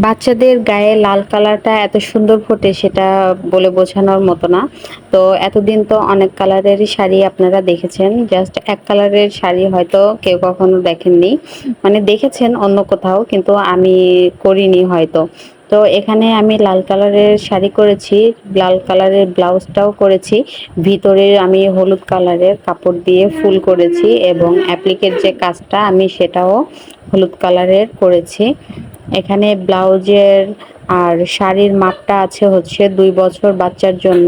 বাচ্চাদের গায়ে লাল কালারটা এত সুন্দর ফোটে সেটা বলে বোঝানোর মতো না। তো এতদিন তো অনেক কালারেরই শাড়ি আপনারা দেখেছেন, জাস্ট এক কালারের শাড়ি হয়তো কেউ কখনো দেখেননি, মানে দেখেছেন অন্য কোথাও কিন্তু আমি করিনি হয়তো। তো এখানে আমি লাল কালারের শাড়ি করেছি, লাল কালারের ব্লাউজটাও করেছি, ভিতরে আমি হলুদ কালারের কাপড় দিয়ে ফুল করেছি এবং অ্যাপ্লিকের যে কাজটা আমি সেটাও হলুদ কালারের করেছি। এখানে ব্লাউজের আর শাড়ির মাপটা আছে হচ্ছে 2 বছর বাচ্চার জন্য,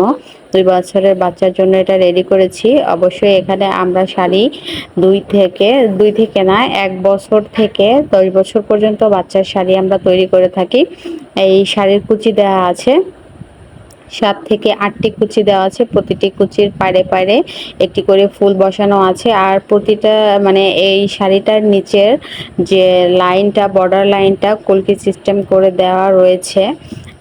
2 বছরের বাচ্চার জন্য এটা রেডি করেছি। অবশ্যই এখানে আমরা শাড়ি দুই থেকে না 1 বছর থেকে 10 বছর পর্যন্ত বাচ্চার শাড়ি আমরা তৈরি করে থাকি। এই শাড়ির কুচি দেওয়া আছে, 7 থেকে 8টি কুচি দেওয়া আছে, প্রতিটি কুচির পাড়ে পাড়ে একটি করে ফুল বসানো আছে। আর প্রতিটা মানে এই শাড়িটার নিচের যে লাইনটা, বর্ডার লাইনটা কলকি সিস্টেম করে দেওয়া রয়েছে।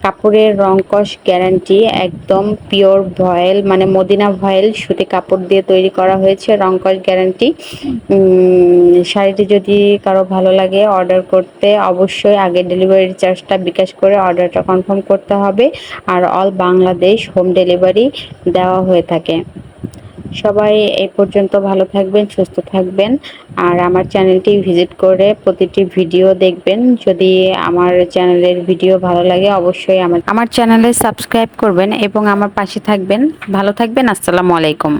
কাপড়ের রং কস গ্যারান্টি, একদম পিওর ভয়েল মানে মদিনা ভয়েল সুতি কাপড় দিয়ে তৈরি করা হয়েছে, রং কস গ্যারান্টি। শাড়িটি যদি কারো ভালো লাগে অর্ডার করতে অবশ্যই আগে ডেলিভারি চার্জটা বিকাশ করে অর্ডারটা কনফার্ম করতে হবে। আর অল বাংলাদেশ হোম ডেলিভারি দেওয়া হয়ে থাকে। সবাই এই পর্যন্ত ভালো থাকবেন, সুস্থ থাকবেন। আর আমার চ্যানেলটি ভিজিট করে প্রতিটি ভিডিও দেখবেন। যদি আমার চ্যানেলের ভিডিও ভালো লাগে অবশ্যই আমার চ্যানেলে সাবস্ক্রাইব করবেন এবং আমার পাশে থাকবেন। ভালো থাকবেন। আসসালামু আলাইকুম।